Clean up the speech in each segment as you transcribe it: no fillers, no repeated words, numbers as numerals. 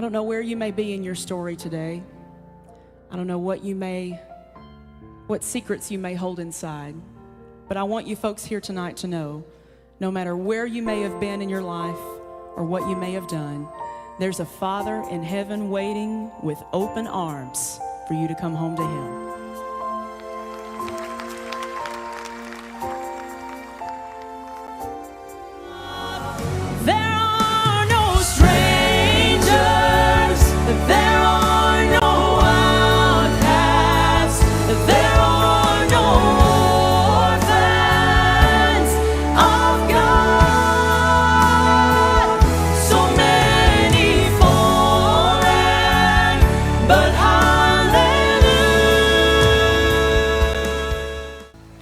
I don't know where you may be in your story today. I don't know what secrets you may hold inside. But I want you folks here tonight to know, no matter where you may have been in your life or what you may have done, there's a Father in heaven waiting with open arms for you to come home to Him.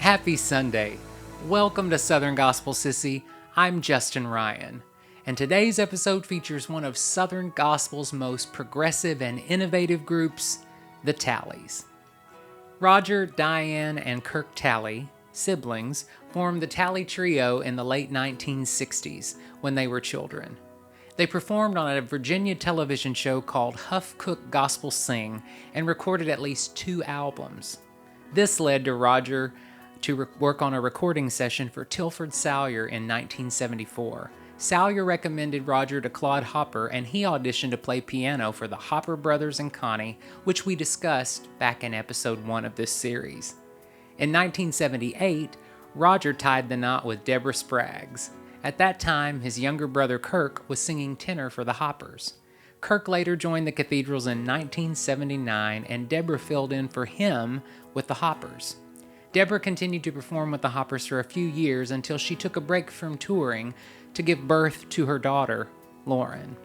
Happy Sunday. Welcome to Southern Gospel Sissy. I'm Justin Ryan, and today's episode features one of Southern Gospel's most progressive and innovative groups, the Talleys. Roger, Diane, and Kirk Talley, siblings, formed the Talley Trio in the late 1960s when they were children. They performed on a Virginia television show called Huff Cook Gospel Sing and recorded at least 2 albums. This led to Roger to work on a recording session for Tilford Salyer in 1974. Salyer recommended Roger to Claude Hopper, and he auditioned to play piano for the Hopper Brothers and Connie, which we discussed back in episode 1 of this series. In 1978, Roger tied the knot with Deborah Spraggs. At that time, his younger brother Kirk was singing tenor for the Hoppers. Kirk later joined the Cathedrals in 1979, and Deborah filled in for him with the Hoppers. Deborah continued to perform with the Hoppers for a few years until she took a break from touring to give birth to her daughter, Lauren.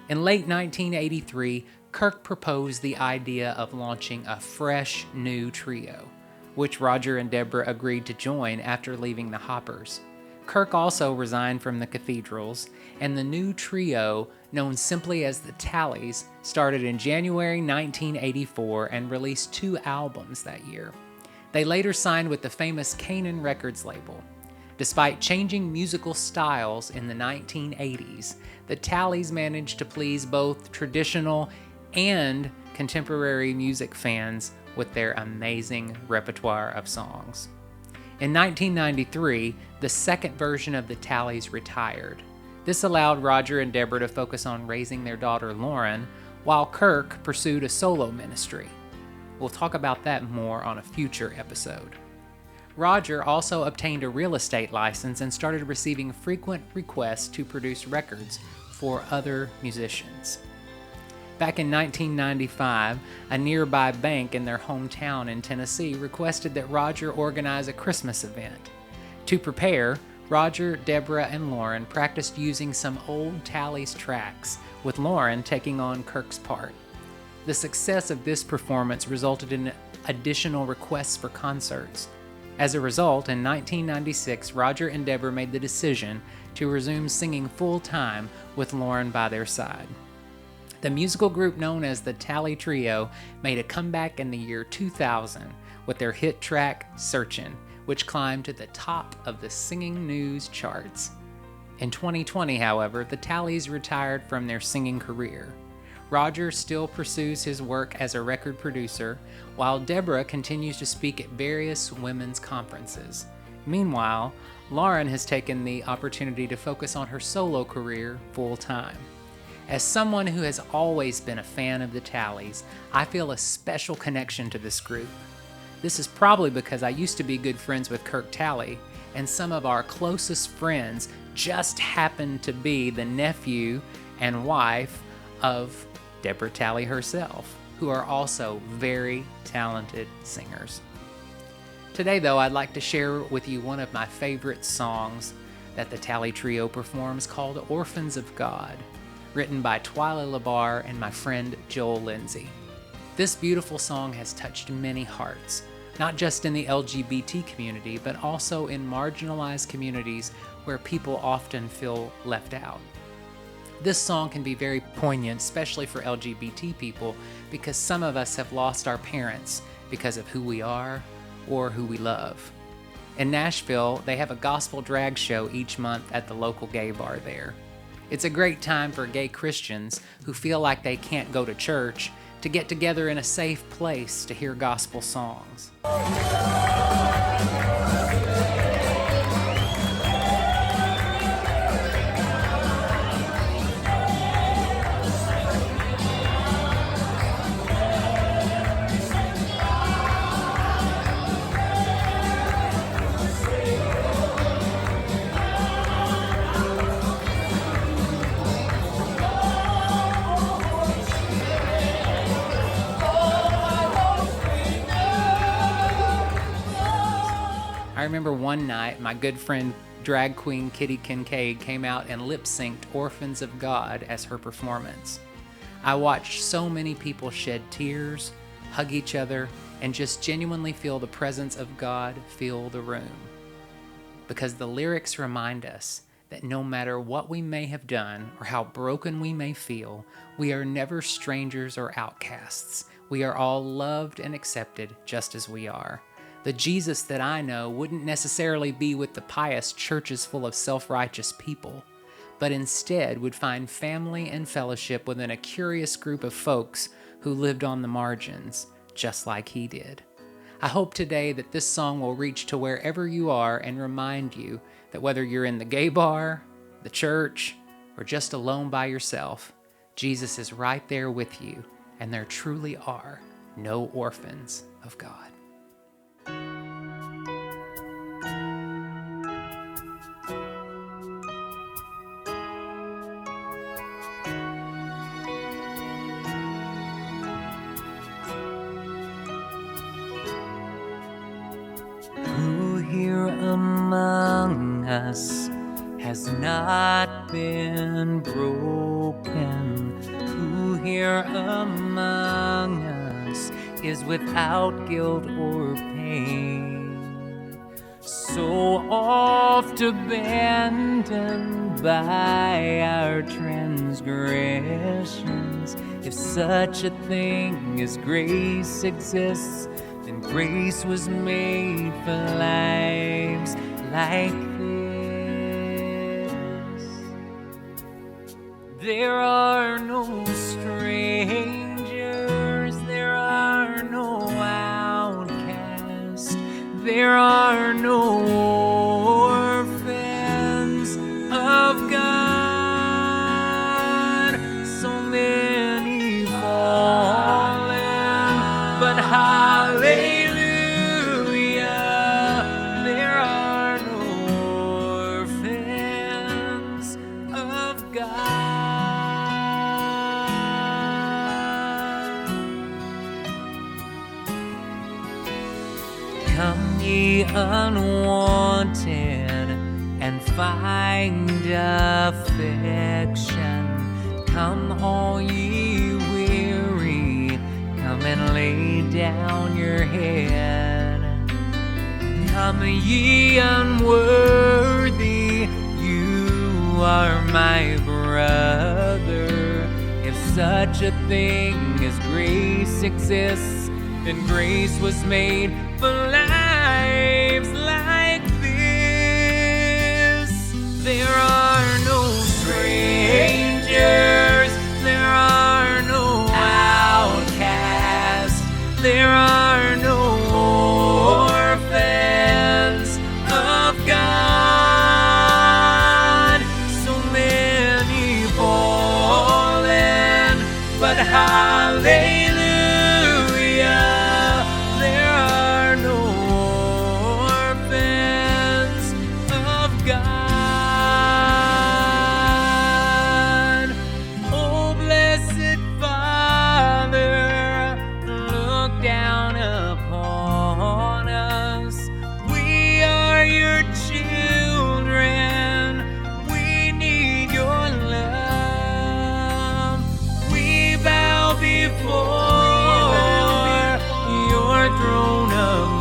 In late 1983, Kirk proposed the idea of launching a fresh new trio, which Roger and Deborah agreed to join after leaving the Hoppers. Kirk also resigned from the Cathedrals, and the new trio, known simply as the Talleys, started in January 1984 and released 2 albums that year. They later signed with the famous Canaan Records label. Despite changing musical styles in the 1980s, the Talleys managed to please both traditional and contemporary music fans with their amazing repertoire of songs. In 1993, the second version of the Talleys retired. This allowed Roger and Deborah to focus on raising their daughter Lauren, while Kirk pursued a solo ministry. We'll talk about that more on a future episode. Roger also obtained a real estate license and started receiving frequent requests to produce records for other musicians. Back in 1995, a nearby bank in their hometown in Tennessee requested that Roger organize a Christmas event. To prepare, Roger, Deborah, and Lauren practiced using some old Talleys tracks, with Lauren taking on Kirk's part. The success of this performance resulted in additional requests for concerts. As a result, in 1996, Roger and Deborah made the decision to resume singing full-time with Lauren by their side. The musical group known as the Talley Trio made a comeback in the year 2000 with their hit track, Searchin', which climbed to the top of the singing news charts. In 2020, however, the Talleys retired from their singing career. Roger still pursues his work as a record producer, while Deborah continues to speak at various women's conferences. Meanwhile, Lauren has taken the opportunity to focus on her solo career full-time. As someone who has always been a fan of the Talleys, I feel a special connection to this group. This is probably because I used to be good friends with Kirk Talley, and some of our closest friends just happened to be the nephew and wife of Deborah Talley herself, who are also very talented singers. Today, though, I'd like to share with you one of my favorite songs that the Talley Trio performs called Orphans of God, written by Twyla LaBar and my friend Joel Lindsay. This beautiful song has touched many hearts, not just in the LGBT community, but also in marginalized communities where people often feel left out. This song can be very poignant, especially for LGBT people, because some of us have lost our parents because of who we are or who we love. In Nashville, they have a gospel drag show each month at the local gay bar there. It's a great time for gay Christians who feel like they can't go to church to get together in a safe place to hear gospel songs. I remember one night my good friend drag queen Kitty Kincaid came out and lip-synced Orphans of God as her performance. I watched so many people shed tears, hug each other, and just genuinely feel the presence of God fill the room. Because the lyrics remind us that no matter what we may have done or how broken we may feel, we are never strangers or outcasts. We are all loved and accepted just as we are. The Jesus that I know wouldn't necessarily be with the pious churches full of self-righteous people, but instead would find family and fellowship within a curious group of folks who lived on the margins, just like he did. I hope today that this song will reach to wherever you are and remind you that whether you're in the gay bar, the church, or just alone by yourself, Jesus is right there with you, and there truly are no orphans of God. Who here among us has not been broken? Who here among us is without guilt or pain? So oft abandoned by our transgressions. If such a thing as grace exists, then grace was made for lives like this. There are no strangers, there are no outcasts, there are no orphans of God. So many fallen, but hallelujah, there are no orphans of God. Come ye unwanted and find affection. Come all ye weary, come and lay down your head. Come ye unworthy, you are my brother. If such a thing as grace exists, then grace was made for lives like this. There are no strangers, there are no outcasts, there are no orphans of God. So many fallen, but hallelujah, there are no orphans of God. Oh, blessed Father, look down upon us. We are your children. We need your love. We bow before your throne of